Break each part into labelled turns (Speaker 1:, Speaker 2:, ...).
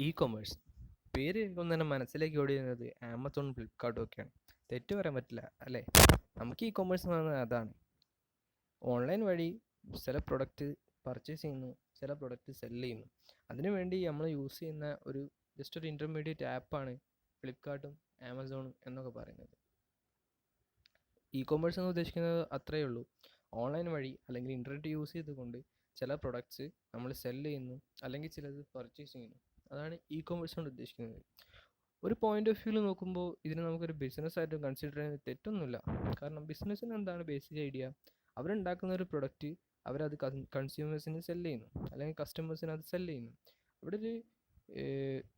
Speaker 1: E commerce പേര് കേൾക്കുമ്പോൾ തന്നെ മനസ്സിലേക്ക് ഓടി വരുന്നത് ആമസോണും ഫ്ലിപ്കാർട്ടും ഒക്കെയാണ്. തെറ്റ് പറയാൻ പറ്റില്ല അല്ലേ? നമുക്ക് ഇ കൊമേഴ്സ് എന്ന് പറയുന്നത് അതാണ്. ഓൺലൈൻ വഴി ചില പ്രൊഡക്റ്റ് പർച്ചേസ് ചെയ്യുന്നു, ചില പ്രൊഡക്റ്റ് സെല് ചെയ്യുന്നു. അതിനുവേണ്ടി നമ്മൾ യൂസ് ചെയ്യുന്ന ജസ്റ്റ് ഒരു ഇൻ്റർമീഡിയറ്റ് ആപ്പാണ് ഫ്ലിപ്കാർട്ടും ആമസോണും എന്നൊക്കെ പറയുന്നത്. ഇ കൊമേഴ്സ് എന്ന് ഉദ്ദേശിക്കുന്നത് അത്രയേ ഉള്ളൂ. ഓൺലൈൻ വഴി അല്ലെങ്കിൽ ഇൻ്റർനെറ്റ് യൂസ് ചെയ്തുകൊണ്ട് ചില പ്രൊഡക്ട്സ് നമ്മൾ സെല് ചെയ്യുന്നു, അല്ലെങ്കിൽ ചിലത് പർച്ചേസ് ചെയ്യുന്നു. അതാണ് ഇ കൊമേഴ്സ് കൊണ്ട് ഉദ്ദേശിക്കുന്നത്. ഒരു പോയിന്റ് ഓഫ് വ്യൂവിൽ നോക്കുമ്പോൾ ഇതിനെ നമുക്കൊരു ബിസിനസ് ആയിട്ട് കൺസിഡർ ചെയ്യുന്നത് തെറ്റൊന്നുമില്ല. കാരണം ബിസിനസ്സിന് എന്താണ് ബേസിക് ഐഡിയ? അവരുണ്ടാക്കുന്ന ഒരു പ്രൊഡക്റ്റ് അവരത് കൺസ്യൂമേഴ്സിന് സെല് ചെയ്യുന്നു, അല്ലെങ്കിൽ കസ്റ്റമേഴ്സിന് അത് സെല് ചെയ്യുന്നു. അവിടെ ഒരു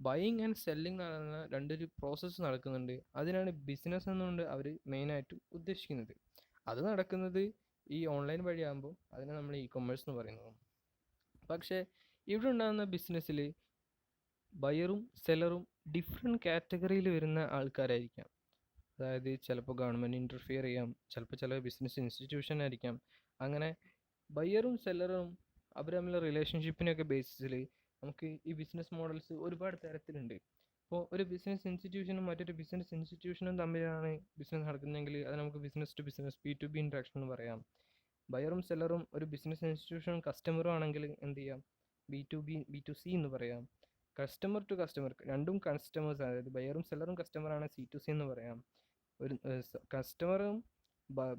Speaker 1: ബൈയിങ് ആൻഡ് സെല്ലിങ് നടന്ന രണ്ടൊരു പ്രോസസ്സ് നടക്കുന്നുണ്ട്. അതിനാണ് ബിസിനസ് എന്നുകൊണ്ട് അവർ മെയിനായിട്ട് ഉദ്ദേശിക്കുന്നത്. അത് നടക്കുന്നത് ഈ ഓൺലൈൻ വഴിയാകുമ്പോൾ അതിനെ നമ്മൾ ഇ കൊമേഴ്സ് എന്ന് പറയുന്നത്. പക്ഷേ ഇവിടെ ഉണ്ടാകുന്ന ബിസിനസ്സിൽ ബയറും സെല്ലറും ഡിഫറെൻറ്റ് കാറ്റഗറിയിൽ വരുന്ന ആൾക്കാരായിരിക്കാം. അതായത് ചിലപ്പോൾ ഗവൺമെൻറ് ഇൻ്റർഫിയർ ചെയ്യാം, ചിലപ്പോൾ ചില ബിസിനസ് ഇൻസ്റ്റിറ്റ്യൂഷൻ ആയിരിക്കാം. അങ്ങനെ ബയ്യറും സെല്ലറും അവർ തമ്മിലുള്ള റിലേഷൻഷിപ്പിനൊക്കെ ബേസിസിൽ നമുക്ക് ഈ ബിസിനസ് മോഡൽസ് ഒരുപാട് തരത്തിലുണ്ട്. ഇപ്പോൾ ഒരു ബിസിനസ് ഇൻസ്റ്റിറ്റ്യൂഷനും മറ്റൊരു ബിസിനസ് ഇൻസ്റ്റിറ്റ്യൂഷനും തമ്മിലാണ് ബിസിനസ് നടക്കുന്നതെങ്കിൽ അത് നമുക്ക് business to business B2B interaction എന്ന് പറയാം. ബയറും സെല്ലറും ഒരു ബിസിനസ് ഇൻസ്റ്റിറ്റ്യൂഷനും കസ്റ്റമറും ആണെങ്കിൽ എന്ത് ചെയ്യാം? B2B B2C എന്ന് പറയാം. കസ്റ്റമർ ടു കസ്റ്റമർ, രണ്ടും കസ്റ്റമേഴ്സ്, അതായത് ബയറും സെല്ലറും കസ്റ്റമറാണ് C2C എന്ന് പറയാം. ഒരു കസ്റ്റമറും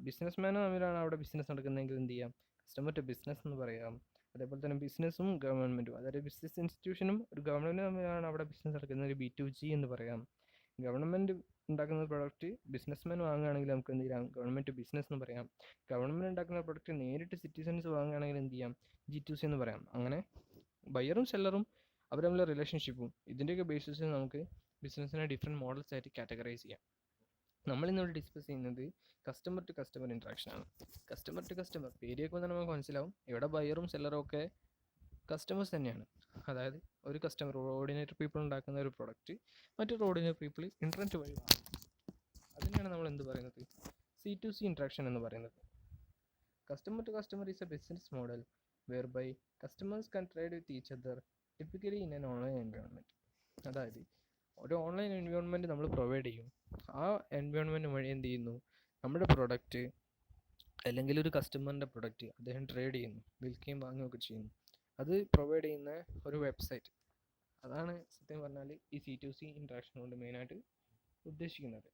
Speaker 1: ബിസിനസ്മാനും തമ്മിലാണ് അവിടെ ബിസിനസ് നടക്കുന്നതെങ്കിൽ എന്ത് ചെയ്യാം? കസ്റ്റമർ ടു ബിസിനസ് എന്ന് പറയാം. അതേപോലെ തന്നെ ബിസിനസ്സും ഗവൺമെൻറ്റും, അതായത് ബിസിനസ് ഇൻസ്റ്റിറ്റ്യൂഷനും ഒരു ഗവൺമെൻറ്റും തമ്മിലാണ് അവിടെ ബിസിനസ് നടക്കുന്നത്, B2G എന്ന് പറയാം. ഗവൺമെൻറ് ഉണ്ടാക്കുന്ന പ്രൊഡക്റ്റ് ബിസിനസ്മാൻ വാങ്ങുകയാണെങ്കിൽ നമുക്ക് എന്ത് ചെയ്യാം? ഗവൺമെൻറ് ടു ബിസിനസ് എന്ന് പറയാം. ഗവൺമെൻറ് ഉണ്ടാക്കുന്ന പ്രൊഡക്റ്റ് നേരിട്ട് സിറ്റിസൺസ് വാങ്ങുകയാണെങ്കിൽ എന്ത് ചെയ്യാം? G2C എന്ന് പറയാം. അങ്ങനെ ബയറും സെല്ലറും അവർ തമ്മിലുള്ള റിലേഷൻഷിപ്പും ഇതിൻ്റെയൊക്കെ ബേസിസിൽ നമുക്ക് ബിസിനസ്സിനെ ഡിഫറെൻറ്റ് മോഡൽസ് ആയിട്ട് കാറ്റഗറൈസ് ചെയ്യാം. നമ്മളിന്നിവിടെ ഡിസ്കസ് ചെയ്യുന്നത് കസ്റ്റമർ ടു കസ്റ്റമർ ഇൻട്രാക്ഷൻ ആണ്. കസ്റ്റമർ ടു കസ്റ്റമർ പേര് കേൾക്കുമ്പോൾ തന്നെ നമുക്ക് മനസ്സിലാവും ഇവിടെ ബയറും സെല്ലറും ഒക്കെ കസ്റ്റമേഴ്സ് തന്നെയാണ്. അതായത് ഒരു കസ്റ്റമർ, ഓർഡിനറി പീപ്പിൾ ഉണ്ടാക്കുന്ന ഒരു പ്രൊഡക്റ്റ് മറ്റൊരു ഓർഡിനറി പീപ്പിൾ ഇൻ്റർനെറ്റ് വഴി വാങ്ങും. അതിനെയാണ് നമ്മൾ എന്ത് പറയുന്നത്? C2C ഇൻട്രാക്ഷൻ എന്ന് പറയുന്നത്. Customer to customer is a business model whereby customers can trade with each other, typically in an online environment. അതായത് ഒരു ഓൺലൈൻ എൻവയോൺമെൻറ്റ് നമ്മൾ പ്രൊവൈഡ് ചെയ്യും. ആ എൻവയോൺമെൻറ്റ് വഴി എന്ത് ചെയ്യുന്നു? നമ്മുടെ പ്രൊഡക്റ്റ് അല്ലെങ്കിൽ ഒരു കസ്റ്റമറിൻ്റെ പ്രൊഡക്റ്റ് അദ്ദേഹം ട്രേഡ് ചെയ്യുന്നു, വിൽക്കുകയും വാങ്ങുകയൊക്കെ ചെയ്യുന്നു. അത് പ്രൊവൈഡ് ചെയ്യുന്ന ഒരു വെബ്സൈറ്റ്. അതാണ് സത്യം പറഞ്ഞാൽ ഈ C2C ഇൻട്രാക്ഷൻ കൊണ്ട് മെയിനായിട്ട് ഉദ്ദേശിക്കുന്നത്.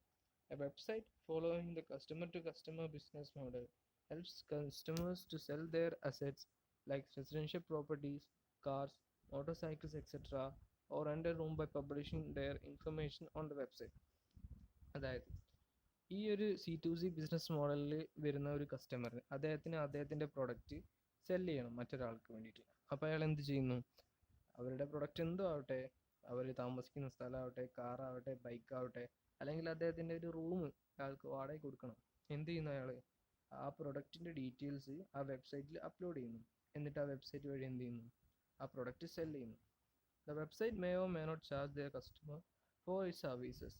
Speaker 1: A website following the customer to customer business model helps customers to sell their assets like residential properties, cars, motorcycles, etc., or rent a room by publishing their information on the website. അതായത് ഈ ഒരു C2C business മോഡലിൽ വരുന്ന ഒരു കസ്റ്റമറിന് അദ്ദേഹത്തിൻ്റെ product cell ചെയ്യണം മറ്റൊരാൾക്ക് വേണ്ടിയിട്ട്. അപ്പോൾ അയാൾ എന്ത് ചെയ്യുന്നു? അവരുടെ പ്രൊഡക്റ്റ് എന്തോ ആവട്ടെ, അവർ താമസിക്കുന്ന സ്ഥലമാവട്ടെ, കാറാവട്ടെ, ബൈക്കാവട്ടെ, അല്ലെങ്കിൽ അദ്ദേഹത്തിൻ്റെ ഒരു റൂം അയാൾക്ക് വാടകയ്ക്ക് കൊടുക്കണം. എന്ത് ചെയ്യുന്നു? അയാൾ ആ പ്രൊഡക്റ്റിൻ്റെ ഡീറ്റെയിൽസ് ആ വെബ്സൈറ്റിൽ അപ്ലോഡ് ചെയ്യുന്നു. എന്നിട്ട് ആ വെബ്സൈറ്റ് വഴി എന്ത് ചെയ്യുന്നു? ആ പ്രൊഡക്റ്റ് സെല് ചെയ്യുന്നു. The website may or may not charge the customer for its services.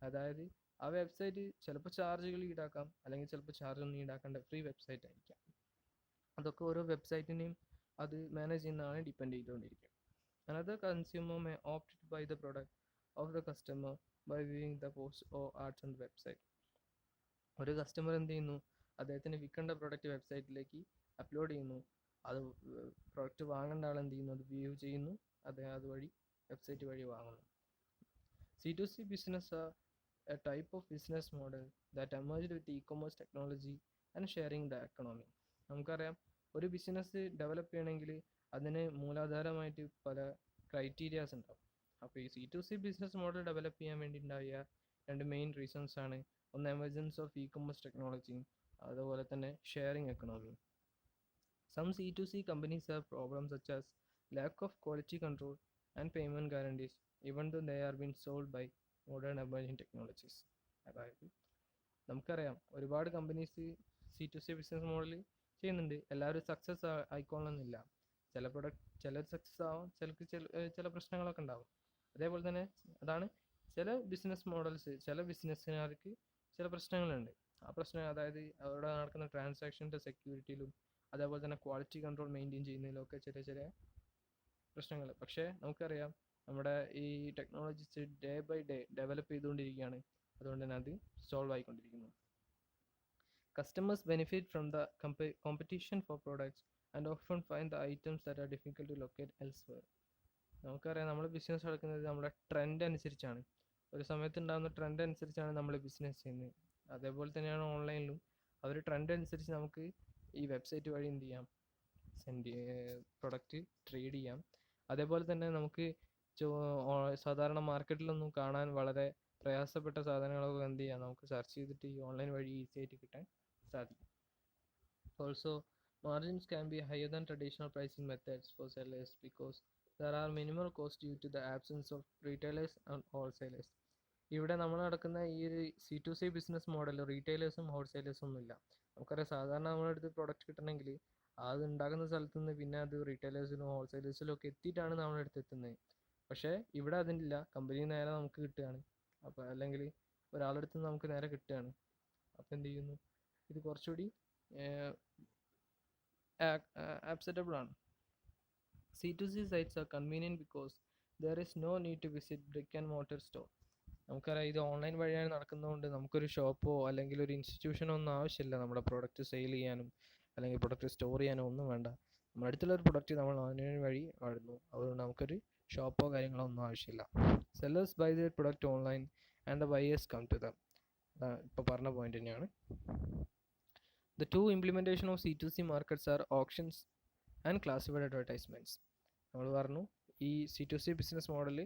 Speaker 1: അതായത് ആ വെബ്സൈറ്റ് ചിലപ്പോൾ ചാർജുകൾ ഈടാക്കാം, അല്ലെങ്കിൽ ചിലപ്പോൾ ചാർജ് ഒന്നും ഈടാക്കേണ്ട ഫ്രീ വെബ്സൈറ്റ് ആയിരിക്കാം. അതൊക്കെ ഓരോ വെബ്സൈറ്റിനെയും അത് മാനേജ് ചെയ്യുന്ന ആളെ ഡിപ്പെൻഡ് ചെയ്തുകൊണ്ടിരിക്കും. Another consumer may opt to buy the product of the customer by viewing the post or ads on the website. ഒരു കസ്റ്റമർ എന്ത് ചെയ്യുന്നു? അദ്ദേഹത്തിന് വിൽക്കേണ്ട പ്രൊഡക്റ്റ് വെബ്സൈറ്റിലേക്ക് അപ്ലോഡ് ചെയ്യുന്നു. അത് പ്രൊഡക്റ്റ് വാങ്ങേണ്ട ആൾ എന്ത് ചെയ്യുന്നു? അത് വ്യൂ ചെയ്യുന്നു, അദ്ദേഹം അതുവഴി വെബ്സൈറ്റ് വഴി വാങ്ങുന്നു. C2C business are a type of business model that emerged with e-commerce technology and sharing the economy. നമുക്കറിയാം, ഒരു ബിസിനസ് ഡെവലപ്പ് ചെയ്യണമെങ്കിൽ അതിന് മൂലാധാരമായിട്ട് പല ക്രൈറ്റീരിയാസ് ഉണ്ടാവും. അപ്പോൾ ഈ C2C ബിസിനസ് മോഡൽ ഡെവലപ്പ് ചെയ്യാൻ വേണ്ടി ഉണ്ടായ രണ്ട് മെയിൻ റീസൺസ് ആണ്. ഒന്ന് എമർജൻസ് ഓഫ് ഇ-കൊമേഴ്സ് ടെക്നോളജി, അതുപോലെ തന്നെ sharing economy. Some C2C companies have problems such as lack of quality control and payment guarantees, even though they are being sold by modern emerging technologies. അതായത് നമുക്കറിയാം ഒരുപാട് companies C2C business model ചെയ്യുന്നുണ്ട്. എല്ലാവരും success ആയിക്കോളണമെന്നില്ല. ചിലർ success ആവാം, ചില പ്രശ്നങ്ങളൊക്കെ ഉണ്ടാവും. അതേപോലെ തന്നെ അതാണ് ചില ബിസിനസ് മോഡൽസ്, ചില ബിസിനസ്സുകാർക്ക് ചില പ്രശ്നങ്ങളുണ്ട്. ആ പ്രശ്നം അതായത് അവിടെ നടക്കുന്ന ട്രാൻസാക്ഷൻ്റെ സെക്യൂരിറ്റിയിലും അതേപോലെ തന്നെ ക്വാളിറ്റി കൺട്രോൾ മെയിൻറ്റെയിൻ ചെയ്യുന്നതിലൊക്കെ ചെറിയ പ്രശ്നങ്ങൾ. പക്ഷേ നമുക്കറിയാം നമ്മുടെ ഈ technologies day by day develop ചെയ്തുകൊണ്ടിരിക്കുകയാണ്. അതുകൊണ്ട് തന്നെ അത് സോൾവ് ആയിക്കൊണ്ടിരിക്കുന്നു. Customers benefit from the competition for products and often find the items that are difficult to locate elsewhere. നമുക്കറിയാം, നമ്മൾ ബിസിനസ് നടക്കുന്നത് നമ്മുടെ ട്രെൻഡ് അനുസരിച്ചാണ്. ഒരു സമയത്ത് ഉണ്ടാകുന്ന ട്രെൻഡ് അനുസരിച്ചാണ് നമ്മൾ ബിസിനസ് ചെയ്യുന്നത്. അതേപോലെ തന്നെയാണ് ഓൺലൈനിലും. ആ ഒരു ട്രെൻഡ് അനുസരിച്ച് നമുക്ക് ഈ വെബ്സൈറ്റ് വഴി എന്ത് ചെയ്യാം, പ്രൊഡക്റ്റ് ട്രേഡ് ചെയ്യാം. അതേപോലെ തന്നെ നമുക്ക് സാധാരണ മാർക്കറ്റിലൊന്നും കാണാൻ വളരെ പ്രയാസപ്പെട്ട സാധനങ്ങളൊക്കെ എന്ത് ചെയ്യാം, നമുക്ക് സെർച്ച് ചെയ്തിട്ട് ഈ ഓൺലൈൻ വഴി ഈസി ആയിട്ട് കിട്ടാൻ സാധിക്കും. Also, margins can be higher than traditional pricing methods for sellers because there are minimal costs due to the absence of retailers and wholesalers. ഇവിടെ നമ്മൾ നടക്കുന്ന ഈ ഒരു C2C ബിസിനസ് മോഡൽ റീറ്റെയിലേഴ്സും ഹോൾസെയിലേഴ്സും ഒന്നുമില്ല. നമുക്കറിയാം, സാധാരണ നമ്മുടെ അടുത്ത് പ്രൊഡക്റ്റ് കിട്ടണമെങ്കിൽ അത് ഉണ്ടാക്കുന്ന സ്ഥലത്ത് നിന്ന് പിന്നെ അത് റീറ്റെയിലേഴ്സിനും ഹോൾസെയിലേഴ്സിലും ഒക്കെ എത്തിയിട്ടാണ് നമ്മുടെ അടുത്ത് എത്തുന്നത്. പക്ഷേ ഇവിടെ അതില്ല, കമ്പനി നേരെ നമുക്ക് കിട്ടുകയാണ്. അപ്പോൾ അല്ലെങ്കിൽ ഒരാളുടെ അടുത്ത് നിന്ന് നമുക്ക് നേരെ കിട്ടുകയാണ്. അപ്പോൾ എന്ത് ചെയ്യുന്നു, ഇത് കുറച്ചുകൂടി acceptable ആണ്. C2C sites are convenient because there is no need to visit brick and mortar store. നമുക്കറിയാം, ഇത് ഓൺലൈൻ വഴിയാണ് നടക്കുന്നതുകൊണ്ട് നമുക്കൊരു ഷോപ്പോ അല്ലെങ്കിൽ ഒരു ഇൻസ്റ്റിറ്റ്യൂഷനോ ഒന്നും ആവശ്യമില്ല നമ്മുടെ പ്രൊഡക്റ്റ് സെയിൽ ചെയ്യാനും അല്ലെങ്കിൽ പ്രൊഡക്റ്റ് സ്റ്റോർ ചെയ്യാനോ ഒന്നും വേണ്ട. നമ്മുടെ അടുത്തുള്ള ഒരു പ്രൊഡക്റ്റ് നമ്മൾ ഓൺലൈൻ വഴി വാഴുന്നു, അതുകൊണ്ട് നമുക്കൊരു ഷോപ്പോ കാര്യങ്ങളോ ഒന്നും ആവശ്യമില്ല. Sellers by the product online and the buyers come to them. ഇപ്പോൾ പറഞ്ഞ പോയിന്റ് തന്നെയാണ്. The two implementation of C2C markets are auctions and classified advertisements. നമ്മൾ പറഞ്ഞു, ഈ C2C ബിസിനസ് മോഡല്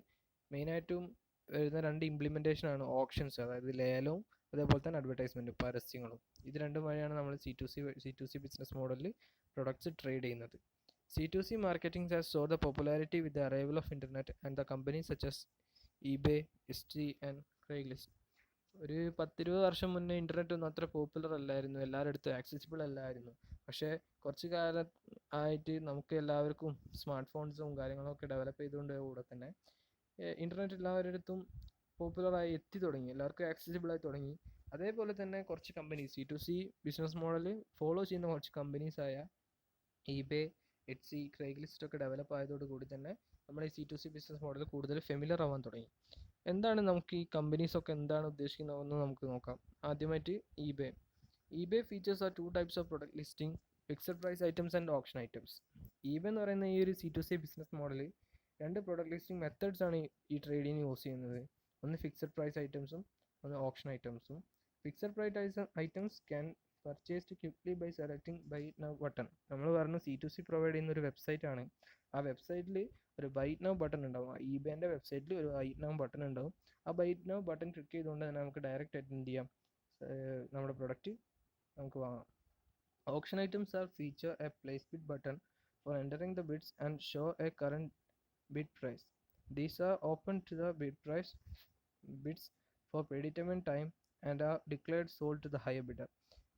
Speaker 1: മെയിനായിട്ടും വരുന്ന രണ്ട് ഇംപ്ലിമെൻറ്റേഷൻ ആണ് ഓപ്ഷൻസ്, അതായത് ലേലവും അതേപോലെ തന്നെ അഡ്വർടൈസ്മെൻറ്റും പരസ്യങ്ങളും. ഇത് രണ്ടും വഴിയാണ് നമ്മൾ C2C ബിസിനസ് മോഡലിൽ പ്രൊഡക്ട്സ് ട്രേഡ് ചെയ്യുന്നത്. C2C marketing has soared the popularity with the arrival of internet and the companies such as eBay, Etsy and Craigslist. ഒരു 10-20 വർഷം മുന്നേ ഇൻ്റർനെറ്റ് ഒന്നും അത്ര പോപ്പുലർ അല്ലായിരുന്നു, എല്ലാവരുടെ അടുത്തും ആക്സസിബിൾ അല്ലായിരുന്നു. പക്ഷേ കുറച്ച് കാലം ആയിട്ട് നമുക്ക് എല്ലാവർക്കും സ്മാർട്ട് ഫോൺസും കാര്യങ്ങളൊക്കെ ഡെവലപ്പ് ചെയ്തുകൊണ്ട് കൂടെ തന്നെ ഇൻ്റർനെറ്റ് എല്ലാവരുടെ അടുത്തും പോപ്പുലറായി എത്തി തുടങ്ങി, എല്ലാവർക്കും ആക്സസിബിൾ ആയി തുടങ്ങി. അതേപോലെ തന്നെ കുറച്ച് companies C2C business model follow ചെയ്യുന്ന കുറച്ച് കമ്പനീസായ eBay, Etsy, Craigslist ഒക്കെ ഡെവലപ്പ് ആയതോടുകൂടി തന്നെ നമ്മുടെ ഈ C2C ബിസിനസ് മോഡൽ കൂടുതൽ ഫെമിലിയർ ആവാൻ തുടങ്ങി. എന്താണ് നമുക്ക് ഈ കമ്പനീസൊക്കെ എന്താണ് ഉദ്ദേശിക്കുന്നതെന്ന് നമുക്ക് നോക്കാം. ആദ്യമായിട്ട് eBay features are 2 types of product listing, fixed price items and option items. eBay എന്ന് പറയുന്ന ഈ ഒരു C2C ബിസിനസ് മോഡൽ രണ്ട് പ്രൊഡക്റ്റ് ലിസ്റ്റിംഗ് മെത്തേഡ്സ് ആണ് ഈ ട്രേഡിന് യൂസ് ചെയ്യുന്നത്. ഒന്ന് ഫിക്സഡ് പ്രൈസ് ഐറ്റംസും ഒന്ന് ഓപ്ഷൻ ഐറ്റംസും. Fixed price items can purchased quickly by selecting buy now button. നമ്മൾ പറഞ്ഞു C2C പ്രൊവൈഡ് ചെയ്യുന്ന ഒരു വെബ്സൈറ്റ് ആണ്. ആ വെബ്സൈറ്റിൽ ഒരു ബൈ നൗ ബട്ടൺ ഉണ്ടാവും. eBayൻ്റെ വെബ്സൈറ്റിൽ ഒരു ബൈ നൗ ബട്ടൺ ഉണ്ടാവും. ആ ബൈ നൗ ബട്ടൺ ക്ലിക്ക് ചെയ്തുകൊണ്ട് തന്നെ നമുക്ക് ഡയറക്റ്റ് അറ്റൻഡ് ചെയ്യാം, നമ്മുടെ പ്രൊഡക്റ്റ് നമുക്ക് വാങ്ങാം. Option items are feature A place bid button four entering the bids and show A current bid price. These are open to the bids for predetermined time and are declared sold to the higher bidder.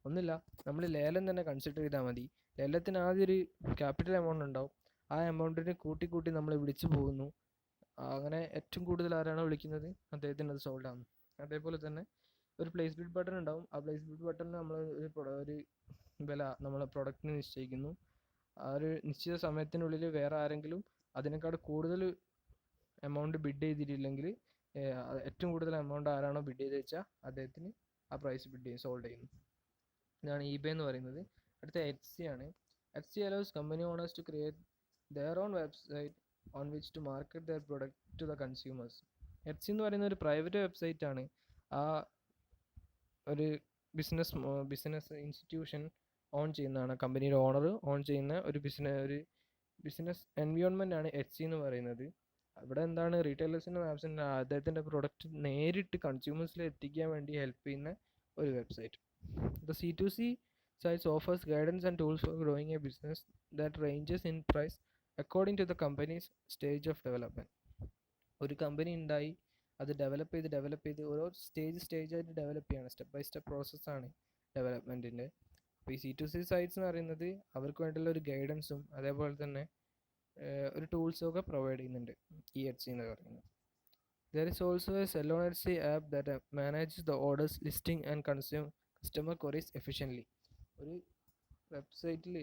Speaker 1: ഒന്നുമില്ല, നമ്മൾ ലേലം തന്നെ consider ചെയ്താൽ മതി. ലേലത്തിന് ആദ്യം ഒരു capital amount ഉണ്ടാവും. ആ എമൗണ്ടിന് കൂട്ടി നമ്മൾ വിളിച്ചു പോകുന്നു. അങ്ങനെ ഏറ്റവും കൂടുതൽ ആരാണോ വിളിക്കുന്നത് അദ്ദേഹത്തിന് അത് സോൾഡ് ആകുന്നു. അതേപോലെ തന്നെ ഒരു പ്ലേസ് ബിഡ് ബട്ടൺ ഉണ്ടാവും. ആ പ്ലേസ് ബിഡ് ബട്ടണിൽ നമ്മൾ ഒരു വില നമ്മളെ പ്രൊഡക്റ്റിന് നിശ്ചയിക്കുന്നു. ആ ഒരു നിശ്ചിത സമയത്തിനുള്ളിൽ വേറെ ആരെങ്കിലും അതിനേക്കാൾ കൂടുതൽ എമൗണ്ട് ബിഡ് ചെയ്തിട്ടില്ലെങ്കിൽ ഏറ്റവും കൂടുതൽ എമൗണ്ട് ആരാണോ ബിഡ് ചെയ്ത് വെച്ചാൽ അദ്ദേഹത്തിന് ആ പ്രൈസ് സോൾഡ് ചെയ്യുന്നു. ഇതാണ് eBay എന്ന് പറയുന്നത്. അടുത്ത Etsy ആണ്. Etsy allows company owners to create their own website on which to market their product to the consumers. Etsy എന്ന് പറയുന്ന ഒരു പ്രൈവറ്റ് വെബ്സൈറ്റ് ആണ്. ആ ഒരു ബിസിനസ് ഇൻസ്റ്റിറ്റ്യൂഷൻ ഓൺ ചെയ്യുന്നതാണ്, കമ്പനിയുടെ ഓണർ ഓൺ ചെയ്യുന്ന ഒരു ബിസിനസ് എൻവയോൺമെൻ്റ് ആണ് Etsy എന്ന് പറയുന്നത്. അവിടെ എന്താണ്, റീറ്റെയിലേഴ്സിൻ്റെ ആപ്സിൻ്റെ അദ്ദേഹത്തിൻ്റെ പ്രൊഡക്റ്റ് നേരിട്ട് കൺസ്യൂമേഴ്സിൽ എത്തിക്കാൻ വേണ്ടി ഹെൽപ്പ് ചെയ്യുന്ന ഒരു website. The C2C sites offers guidance and tools for growing a business that ranges in price according to the company's stage of development. ഒരു കമ്പനി ഉണ്ടായി അത് ഡെവലപ്പ് ചെയ്ത് ഓരോ സ്റ്റേജായിട്ട് ഡെവലപ്പ് ചെയ്യണം. സ്റ്റെപ്പ് ബൈ സ്റ്റെപ്പ് പ്രോസസ്സാണ് ഡെവലപ്മെൻറ്റിൻ്റെ. അപ്പോൾ ഈ C2C സൈറ്റ്സ് എന്ന് പറയുന്നത് അവർക്ക് വേണ്ടിയുള്ള ഒരു ഗൈഡൻസും അതേപോലെ തന്നെ ഒരു ടൂൾസും ഒക്കെ പ്രൊവൈഡ് ചെയ്യുന്നുണ്ട് ഈ Etsy എന്ന് പറയുന്നത്. There is also a Sell on Etsy app that manages the orders, listing and customer queries efficiently. ഒരു വെബ്സൈറ്റിൽ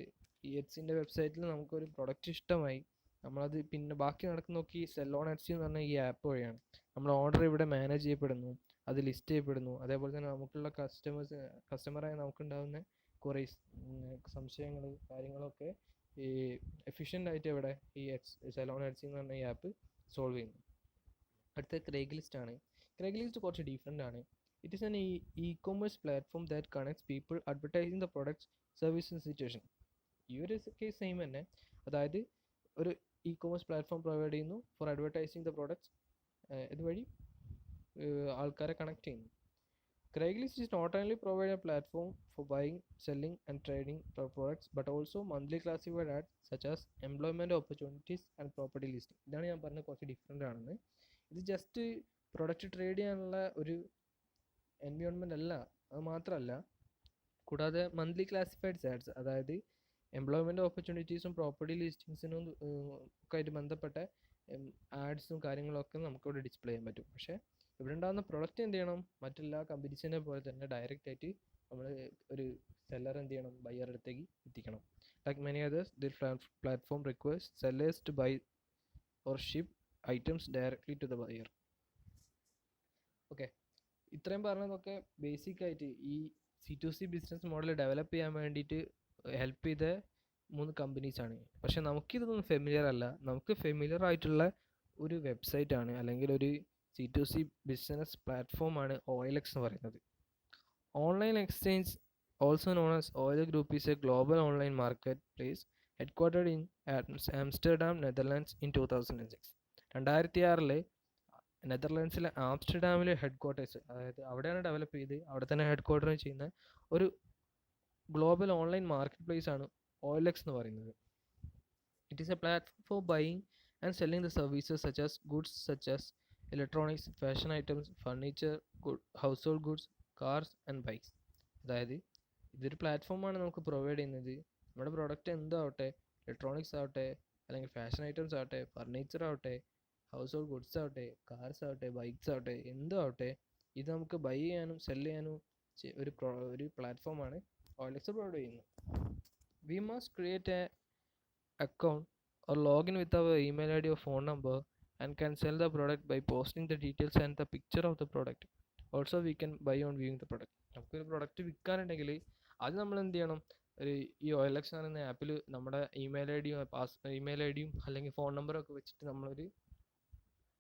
Speaker 1: ഈ Etsyൻ്റെ വെബ്സൈറ്റിൽ നമുക്കൊരു പ്രൊഡക്റ്റ് ഇഷ്ടമായി, നമ്മളത് പിന്നെ ബാക്കി നടക്കുന്ന നോക്കി സെല്ലോൺ എറ്റ്സി എന്ന് പറഞ്ഞ ഈ ആപ്പ് വഴിയാണ് നമ്മൾ ഓർഡർ ഇവിടെ മാനേജ് ചെയ്യപ്പെടുന്നു, അത് ലിസ്റ്റ് ചെയ്യപ്പെടുന്നു. അതേപോലെ തന്നെ നമുക്കുള്ള കസ്റ്റമറായി നമുക്കുണ്ടാകുന്ന കുറേ സംശയങ്ങൾ കാര്യങ്ങളൊക്കെ ഈ എഫിഷ്യൻ്റ് ആയിട്ട് ഇവിടെ ഈ സെലോൺ എറ്റ്സി എന്ന് പറഞ്ഞ ഈ ആപ്പ് സോൾവ് ചെയ്യുന്നു. അടുത്ത ക്രേഗ് ലിസ്റ്റ് ആണ്. ക്രേഗ് ലിസ്റ്റ് കുറച്ച് ഡിഫറെൻ്റ് ആണ്. It is an e-commerce platform that connects people advertising the products service situation. ഈ ഒരു കേസ് സെയിം തന്നെ. അതായത് ഒരു ഇ-കൊമേഴ്സ് പ്ലാറ്റ്ഫോം പ്രൊവൈഡ് ചെയ്യുന്നു ഫോർ അഡ്വർടൈസിങ് ദ പ്രൊഡക്ട്സ്. ഇതുവഴി ആൾക്കാരെ കണക്ട് ചെയ്യുന്നു. Craigslist is not only provide a platform for buying, selling and trading products but also monthly classified ads such as employment opportunities and property listing. ഇതാണ് ഞാൻ പറഞ്ഞ കുറച്ച് different ആണെന്ന്. ഇത് just product trade ചെയ്യാനുള്ള ഒരു എൻവയോൺമെൻ്റ് അല്ല. അത് മാത്രമല്ല, കൂടാതെ മന്ത്ലി ക്ലാസിഫൈഡ് ആഡ്സ്, അതായത് എംപ്ലോയ്മെൻറ്റ് ഓപ്പർച്യൂണിറ്റീസും പ്രോപ്പർട്ടി ലിസ്റ്റിങ്സിനും ഒക്കെ ആയിട്ട് ബന്ധപ്പെട്ട ആഡ്സും കാര്യങ്ങളൊക്കെ നമുക്കിവിടെ ഡിസ്പ്ലേ ചെയ്യാൻ പറ്റും. പക്ഷേ ഇവിടെ ഉണ്ടാകുന്ന പ്രൊഡക്റ്റ് എന്ത് ചെയ്യണം, മറ്റെല്ലാ കമ്പനീസിനെ പോലെ തന്നെ ഡയറക്റ്റ് ആയിട്ട് നമ്മൾ ഒരു സെല്ലർ എന്ത് ചെയ്യണം, ബയ്യർ അടുത്തേക്ക് എത്തിക്കണം. Like many others their platform requires sellers to buy or ship items directly to the buyer. Okay, ഇത്രയും പറഞ്ഞതൊക്കെ ബേസിക് ആയിട്ട് ഈ C2C ബിസിനസ് മോഡൽ ഡെവലപ്പ് ചെയ്യാൻ വേണ്ടിയിട്ട് ഹെൽപ്പ് ചെയ്ത 3 കമ്പനീസാണ്. പക്ഷെ നമുക്കിതൊന്നും ഫെമിലിയർ അല്ല. നമുക്ക് ഫെമിലിയർ ആയിട്ടുള്ള ഒരു വെബ്സൈറ്റ് ആണ്, അല്ലെങ്കിൽ ഒരു C2C ബിസിനസ് പ്ലാറ്റ്ഫോമാണ് OLX എന്ന് പറയുന്നത്. Online exchange also known as OLX group is a global online marketplace headquartered in Amsterdam, Netherlands in 2006. 2006 നെതർലാൻഡ്സിലെ ആംസ്റ്റർഡാമിലെ ഹെഡ് ക്വാർട്ടേഴ്സ്, അതായത് അവിടെയാണ് ഡെവലപ്പ് ചെയ്ത് അവിടെ തന്നെ ഹെഡ് ക്വാർട്ടർ ചെയ്യുന്ന ഒരു ഗ്ലോബൽ ഓൺലൈൻ മാർക്കറ്റ് പ്ലേസ് ആണ് OLX എന്ന് പറയുന്നത്. It is a platform for buying and selling the services such as goods such as electronics, fashion items, furniture, household goods, cars and bikes. അതായത് ഇതൊരു പ്ലാറ്റ്ഫോമാണ് നമുക്ക് provide ചെയ്യുന്നത്. നമ്മുടെ product എന്താവട്ടെ, electronics ആവട്ടെ, അല്ലെങ്കിൽ ഫാഷൻ ഐറ്റംസ് ആവട്ടെ, ഫർണിച്ചർ ആവട്ടെ, ഹൗസ് ഹോൾഡ് ഗുഡ്സ് ആവട്ടെ, കാർസ് ആവട്ടെ, ബൈക്സ് ആവട്ടെ, എന്തും ആവട്ടെ, ഇത് നമുക്ക് ബൈ ചെയ്യാനും സെല് ചെയ്യാനും ഒരു പ്ലാറ്റ്ഫോമാണ് OLX പ്രൊവൈഡ് ചെയ്യുന്നത്. We must create A account or log in with our email ID or phone number and can sell the product by posting the details and the picture of the product. Also we can buy on viewing the product. നമുക്കൊരു product വിൽക്കാനുണ്ടെങ്കിൽ അത് നമ്മൾ എന്ത് ചെയ്യണം, ഈ OLX എന്ന് പറയുന്ന ആപ്പിൽ നമ്മുടെ ഇമെയിൽ ഐ ഡിയും അല്ലെങ്കിൽ ഫോൺ നമ്പറും ഒക്കെ വെച്ചിട്ട് നമ്മളൊരു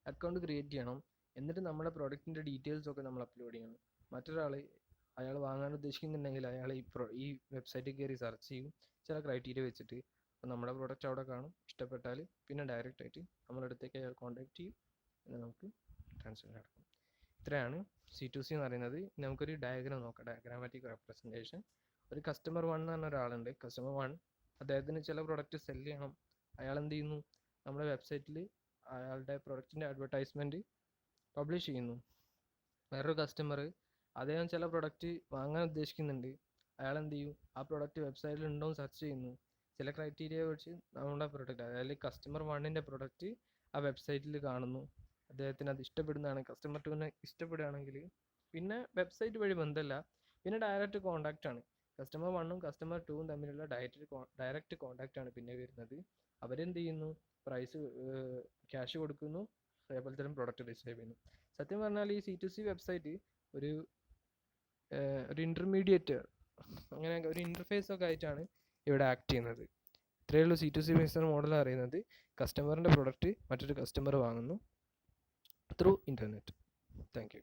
Speaker 1: അക്കൗണ്ട് ക്രിയേറ്റ് ചെയ്യണം. എന്നിട്ട് നമ്മുടെ പ്രൊഡക്റ്റിൻ്റെ ഡീറ്റെയിൽസ് ഒക്കെ നമ്മൾ അപ്ലോഡ് ചെയ്യണം. മറ്റൊരാൾ അയാൾ വാങ്ങാൻ ഉദ്ദേശിക്കുന്നുണ്ടെങ്കിൽ അയാൾ ഈ വെബ്സൈറ്റിൽ കയറി സെർച്ച് ചെയ്യും ചില ക്രൈറ്റീരിയ വെച്ചിട്ട്. അപ്പോൾ നമ്മുടെ പ്രോഡക്റ്റ് അവിടെ കാണും. ഇഷ്ടപ്പെട്ടാൽ പിന്നെ ഡയറക്റ്റ് ആയിട്ട് നമ്മുടെ അടുത്തേക്ക് അയാൾ കോൺടാക്ട് ചെയ്യും, പിന്നെ നമുക്ക് ട്രാൻസ്ഫർ നടക്കും. ഇത്രയാണ് C2C എന്ന് പറയുന്നത്. നമുക്കൊരു ഡയഗ്രാം നോക്കാം, ഡയഗ്രാമാറ്റിക് റെപ്രസെൻറ്റേഷൻ. ഒരു കസ്റ്റമർ 1 എന്ന് പറഞ്ഞ ഒരാളുണ്ട്. കസ്റ്റമർ 1 അദ്ദേഹത്തിന് ചില പ്രൊഡക്റ്റ് സെല് ചെയ്യണം. അയാൾ എന്ത് ചെയ്യുന്നു, നമ്മുടെ വെബ്സൈറ്റിൽ അയാളുടെ പ്രൊഡക്റ്റിൻ്റെ അഡ്വർടൈസ്മെൻറ്റ് പബ്ലിഷ് ചെയ്യുന്നു. വേറൊരു കസ്റ്റമർ അദ്ദേഹം ചില പ്രൊഡക്റ്റ് വാങ്ങാൻ ഉദ്ദേശിക്കുന്നുണ്ട്. അയാൾ എന്ത് ചെയ്യും, ആ പ്രൊഡക്റ്റ് വെബ്സൈറ്റിൽ ഉണ്ടോ എന്ന് സെർച്ച് ചെയ്യുന്നു. ചില ക്രൈറ്റീരിയ വെച്ച് നമ്മുടെ പ്രൊഡക്റ്റ്, അതായത് കസ്റ്റമർ 1ൻ്റെ പ്രൊഡക്റ്റ് ആ വെബ്സൈറ്റിൽ കാണുന്നു. അദ്ദേഹത്തിന് അത് ഇഷ്ടപ്പെടുന്നതാണ്. കസ്റ്റമർ 2നെ ഇഷ്ടപ്പെടുകയാണെങ്കിൽ പിന്നെ വെബ്സൈറ്റ് വഴി ബന്ധമല്ല, പിന്നെ ഡയറക്റ്റ് കോൺടാക്റ്റ് ആണ്. കസ്റ്റമർ 1ഉം കസ്റ്റമർ 2ഉം തമ്മിലുള്ള ഡയറക്റ്റ് കോൺടാക്റ്റ് ആണ് പിന്നെ വരുന്നത്. അവരെന്ത് ചെയ്യുന്നു, പ്രൈസ് ക്യാഷ് കൊടുക്കുന്നു, അതേപോലെ തന്നെ പ്രൊഡക്റ്റ് റിസീവ് ചെയ്യുന്നു. സത്യം പറഞ്ഞാൽ ഈ C2C വെബ്സൈറ്റ് ഒരു ഇൻ്റർമീഡിയറ്റ്, അങ്ങനെ ഒരു ഇൻ്റർഫേസ് ഒക്കെ ആയിട്ടാണ് ഇവിടെ ആക്ട് ചെയ്യുന്നത്. ഇത്രയേ ഉള്ളൂ C2C ബിസിനസ് മോഡൽ അറിയുന്നത്. കസ്റ്റമറിൻ്റെ പ്രൊഡക്റ്റ് മറ്റൊരു കസ്റ്റമർ വാങ്ങുന്നു ത്രൂ ഇൻ്റർനെറ്റ്. Thank you.